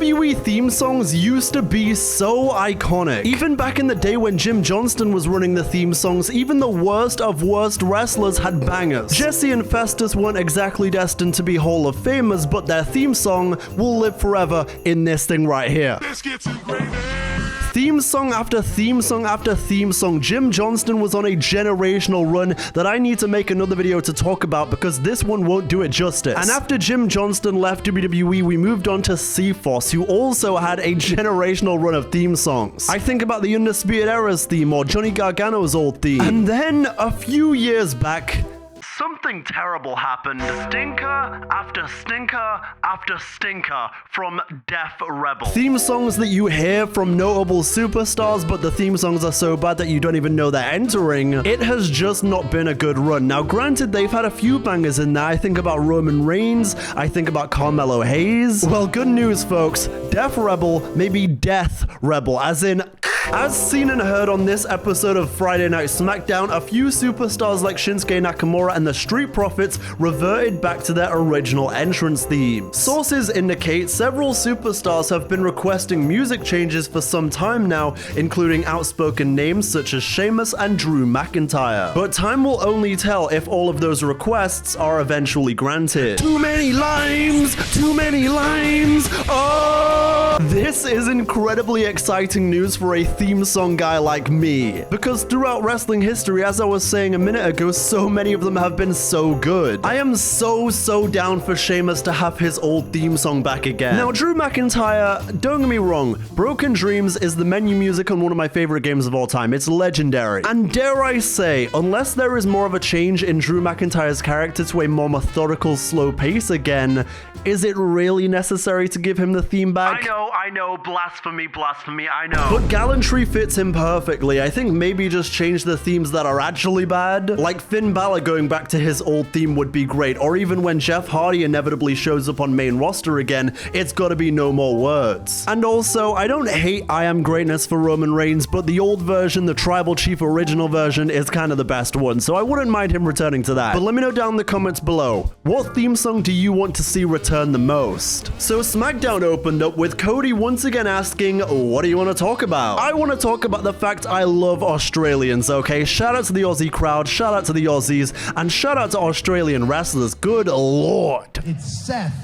WWE theme songs used to be so iconic. Even back in the day when Jim Johnston was running the theme songs, even the worst of worst wrestlers had bangers. Jesse and Festus weren't exactly destined to be Hall of Famers, but their theme song will live forever in this thing right here. Theme song after theme song after theme song. Jim Johnston was on a generational run that I need to make another video to talk about because this one won't do it justice. And after Jim Johnston left WWE, we moved on to C-Force, who also had a generational run of theme songs. I think about the Undisputed Era's theme or Johnny Gargano's old theme. And then a few years back, something terrible happened. Stinker after stinker after stinker from Def Rebel. Theme songs that you hear from notable superstars, but the theme songs are so bad that you don't even know they're entering. It has just not been a good run. Now, granted, they've had a few bangers in there. I think about Roman Reigns. I think about Carmelo Hayes. Well, good news, folks. Def Rebel may be Death Rebel, as in... As seen and heard on this episode of Friday Night Smackdown, a few superstars like Shinsuke Nakamura and the Street Profits reverted back to their original entrance theme. Sources indicate several superstars have been requesting music changes for some time now, including outspoken names such as Sheamus and Drew McIntyre. But time will only tell if all of those requests are eventually granted. Too many limes! Too many limes! Oh! This is incredibly exciting news for a theme song guy like me, because throughout wrestling history, as I was saying a minute ago, so many of them have been so good. I am so down for Sheamus to have his old theme song back again. Now, Drew McIntyre, don't get me wrong, Broken Dreams is the menu music on one of my favorite games of all time. It's legendary. And dare I say, unless there is more of a change in Drew McIntyre's character to a more methodical, slow pace again, is it really necessary to give him the theme back? I know, blasphemy, I know. But gallantry fits him perfectly. I think maybe just change the themes that are actually bad. Like Finn Balor going back to his old theme would be great, or even when Jeff Hardy inevitably shows up on main roster again, it's gotta be no more words. And also, I don't hate I Am Greatness for Roman Reigns, but the old version, the Tribal Chief original version, is kind of the best one, so I wouldn't mind him returning to that. But let me know down in the comments below, what theme song do you want to see return the most? So SmackDown opened up with Cody once again asking, what do you want to talk about? I want to talk about the fact I love Australians, okay? Shout out to the Aussie crowd, shout out to the Aussies, and shout out to Australian wrestlers. Good lord. It's Seth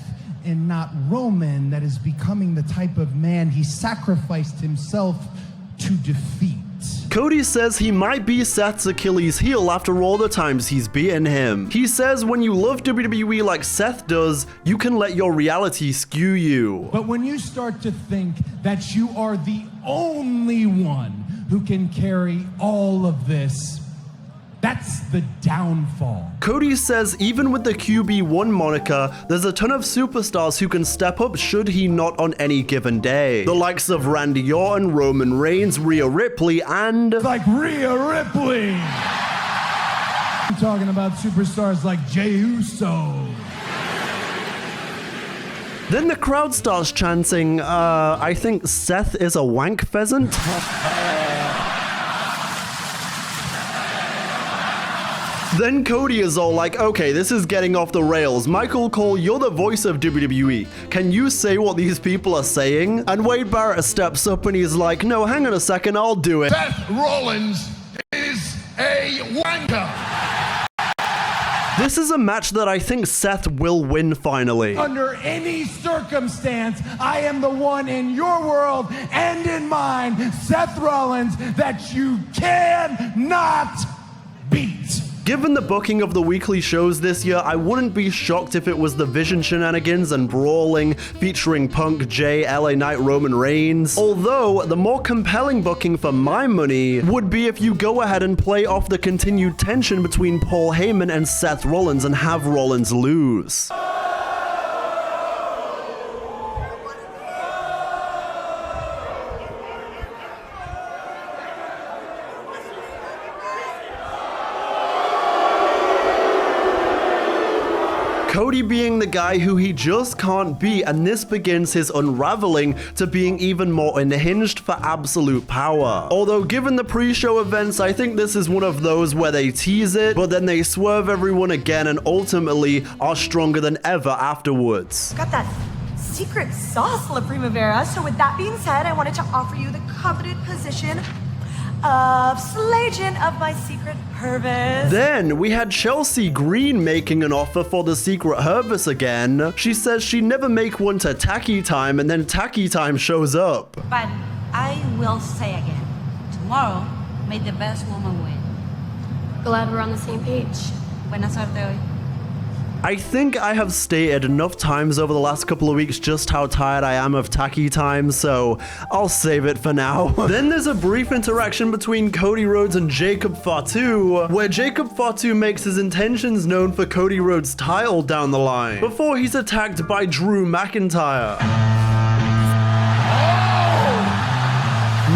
and not Roman that is becoming the type of man he sacrificed himself to defeat. Cody says he might be Seth's Achilles heel after all the times he's beaten him. He says when you love WWE like Seth does, you can let your reality skew you. But when you start to think that you are the only one who can carry all of this, that's the downfall. Cody says even with the QB1 moniker, there's a ton of superstars who can step up should he not on any given day. The likes of Randy Orton, Roman Reigns, Rhea Ripley, and... Like Rhea Ripley! I'm talking about superstars like Jey Uso. Then the crowd starts chanting, I think Seth is a wank pheasant? Then Cody is all like, okay, this is getting off the rails. Michael Cole, you're the voice of WWE. Can you say what these people are saying? And Wade Barrett steps up and he's like, no, hang on a second, I'll do it. Seth Rollins is a wanker. This is a match that I think Seth will win finally. Under any circumstance, I am the one in your world and in mine, Seth Rollins, that you cannot beat. Given the booking of the weekly shows this year, I wouldn't be shocked if it was the Vision shenanigans and brawling featuring Punk, Jay, LA Knight, Roman Reigns. Although, the more compelling booking for my money would be if you go ahead and play off the continued tension between Paul Heyman and Seth Rollins and have Rollins lose. Cody being the guy who he just can't beat, and this begins his unraveling to being even more unhinged for absolute power. Although given the pre-show events, I think this is one of those where they tease it, but then they swerve everyone again and ultimately are stronger than ever afterwards. Got that secret sauce, La Primavera. So with that being said, I wanted to offer you the coveted position of Slagent of my secret Hervis. Then we had Chelsea Green making an offer for the secret Hervis again. She says she'd never make one to Tacky Time, and then Tacky Time shows up. But I will say again, tomorrow, may the best woman win. Glad we're on the same page. Buena suerte hoy. I think I have stated enough times over the last couple of weeks just how tired I am of Tacky Time, so I'll save it for now. Then there's a brief interaction between Cody Rhodes and Jacob Fatu, where Jacob Fatu makes his intentions known for Cody Rhodes' title down the line, before he's attacked by Drew McIntyre.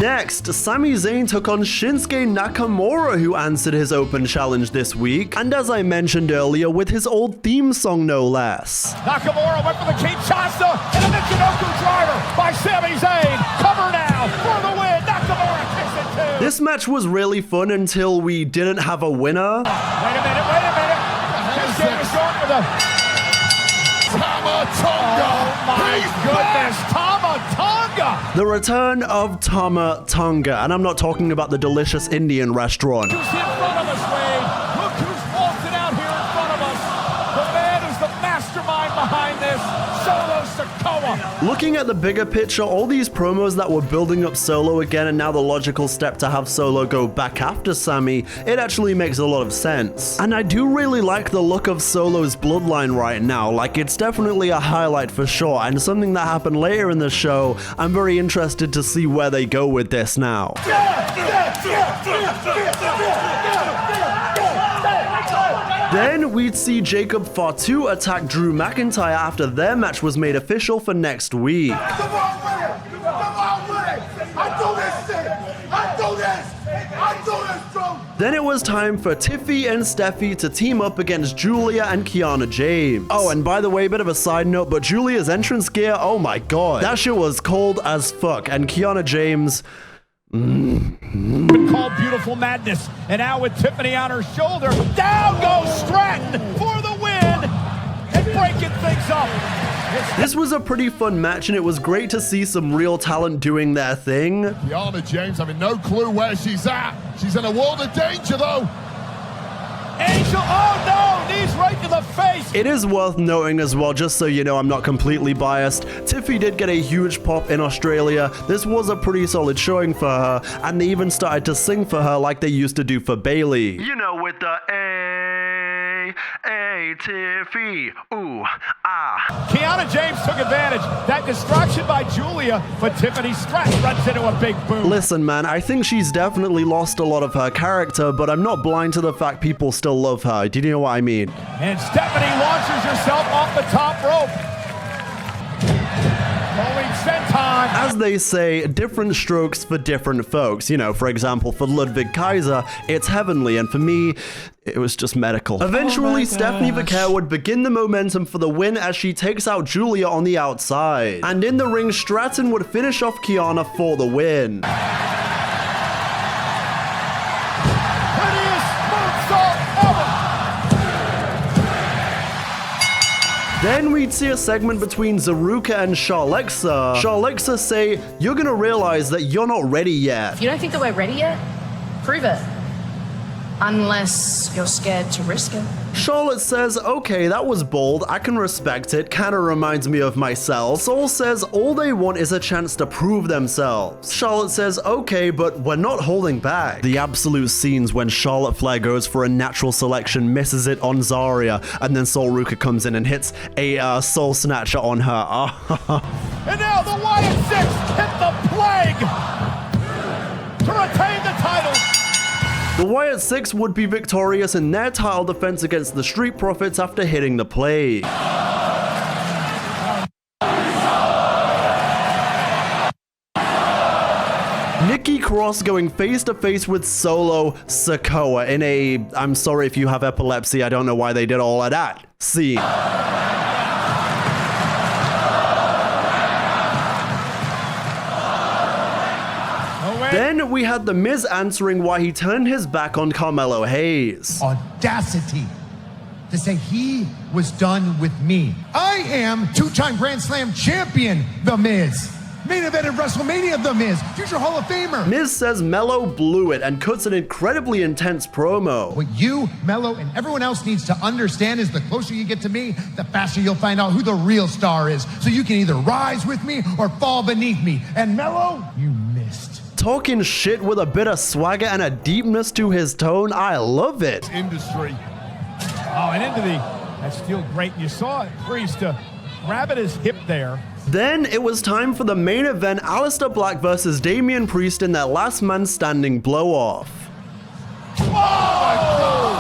Next, Sami Zayn took on Shinsuke Nakamura, who answered his open challenge this week, and as I mentioned earlier, with his old theme song no less. Nakamura went for the Kinshasa and a Michinoku driver by Sami Zayn. Cover now for the win. Nakamura kicks it too. This match was really fun until we didn't have a winner. Wait a minute. Shinsuke was going for the Tama Tonga. Oh my goodness, Tama Tonga. The return of Tama Tonga, and I'm not talking about the delicious Indian restaurant. Who's in front of us, Wade? Look who's waltzing out here in front of us. The man who's the mastermind behind this, Solo Sikoa. Looking at the bigger picture, all these promos that were building up Solo again, and now the logical step to have Solo go back after Sami, it actually makes a lot of sense. And I do really like the look of Solo's bloodline right now. Like, it's definitely a highlight for sure, and something that happened later in the show. I'm very interested to see where they go with this now. Then we'd see Jacob Fatu attack Drew McIntyre after their match was made official for next week. Come on, win it. I do this shit. I do this, bro. Then it was time for Tiffy and Steffi to team up against Julia and Kiana James. Oh, and by the way, bit of a side note, but Julia's entrance gear, oh my god. That shit was cold as fuck, and Kiana James... Called Beautiful Madness, and now with Tiffany on her shoulder, down goes Stratton for the win and breaking things up. This was a pretty fun match, and it was great to see some real talent doing their thing. Kiana James having no clue where she's at. She's in a world of danger though. Angel, oh no, knees right to the face. It is worth noting as well, just so you know I'm not completely biased, Tiffy did get a huge pop in Australia. This was a pretty solid showing for her, and they even started to sing for her like they used to do for Bayley. You know, with the Hey, Tiffy, ooh, ah. Kiana James took advantage. That distraction by Julia, but Tiffany Stratton runs into a big boom. Listen, man, I think she's definitely lost a lot of her character, but I'm not blind to the fact people still love her. Do you know what I mean? And Stephanie launches herself off the top rope. Rolling senton. As they say, different strokes for different folks. You know, for example, for Ludwig Kaiser, it's heavenly, and for me, it was just medical. Eventually, Stephanie Vaquer would begin the momentum for the win as she takes out Julia on the outside. And in the ring, Stratton would finish off Kiana for the win. Prettiest moonsault ever. Then we'd see a segment between Zaruka and Charlexa. Charlexa say, "You're gonna realize that you're not ready yet." If you don't think that we're ready yet, prove it. Unless you're scared to risk it. Charlotte says, "Okay, that was bold. I can respect it. Kinda reminds me of myself." Soul says, "All they want is a chance to prove themselves." Charlotte says, "Okay, but we're not holding back." The absolute scenes when Charlotte Flair goes for a natural selection, misses it on Zarya, and then Sol Ruka comes in and hits a soul snatcher on her. And now the Wyatt Six hit the plague to retain the title. The Wyatt Six would be victorious in their title defense against the Street Profits after hitting the plague. Nikki Cross going face to face with Solo Sikoa in a, I'm sorry if you have epilepsy, I don't know why they did all of that scene. Then we had The Miz answering why he turned his back on Carmelo Hayes. Audacity to say he was done with me. I am two-time Grand Slam champion, The Miz. Main event of WrestleMania, The Miz. Future Hall of Famer. Miz says Melo blew it and cuts an incredibly intense promo. What you, Melo, and everyone else needs to understand is the closer you get to me, the faster you'll find out who the real star is. So you can either rise with me or fall beneath me. And Melo, you missed. Talking shit with a bit of swagger and a deepness to his tone. I love it. Industry. Oh, and into the, that's still great. You saw it, Priest grab at his hip there. Then it was time for the main event, Aleister Black versus Damian Priest in their last man standing blow-off. Oh,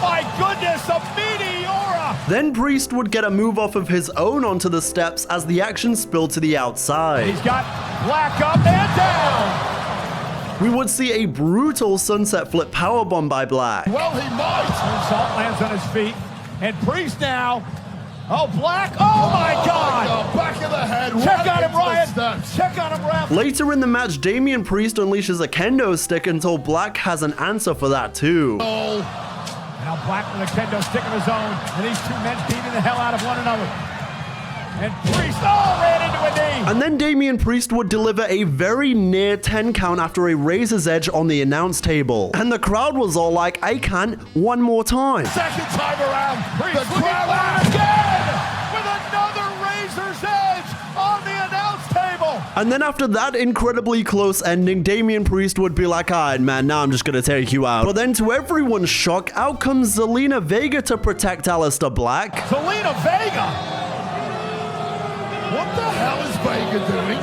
my goodness, a meteora! Then Priest would get a move off of his own onto the steps as the action spilled to the outside. He's got Black up and down! We would see a brutal sunset flip powerbomb by Black. Well, he might! Salt lands on his feet, and Priest now. Oh, Black! Oh, my God! Back of the head. Check on him, Ryan! Check on him, ref! Later in the match, Damian Priest unleashes a kendo stick until Black has an answer for that too. Oh. Now Black with a kendo stick of his own, and these two men beating the hell out of one another. And Priest, ran into a knee! And then Damian Priest would deliver a very near 10 count after a razor's edge on the announce table. And the crowd was all like, I can't, one more time. Second time around, Priest looking loud again! With another razor's edge on the announce table! And then after that incredibly close ending, Damian Priest would be like, alright man, now I'm just gonna take you out. But then to everyone's shock, out comes Zelina Vega to protect Aleister Black. Zelina Vega! What the hell is Vega doing?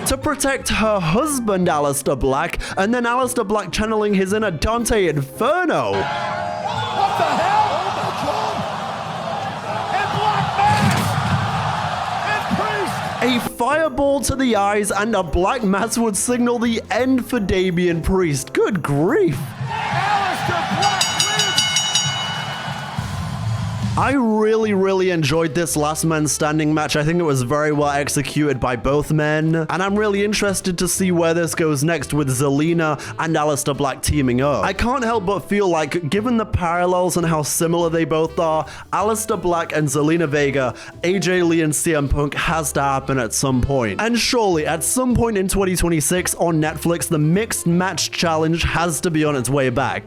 To protect her husband, Aleister Black, and then Aleister Black channeling his inner Deonte Inferno. What the hell? Oh my God! And Black Mass! And Priest! A fireball to the eyes and a black mass would signal the end for Damian Priest. Good grief. Aleister Black wins! I really enjoyed this last man standing match. I think it was very well executed by both men. And I'm really interested to see where this goes next with Zelina and Aleister Black teaming up. I can't help but feel like, given the parallels and how similar they both are, Aleister Black and Zelina Vega, AJ Lee and CM Punk has to happen at some point. And surely, at some point in 2026 on Netflix, the Mixed Match Challenge has to be on its way back.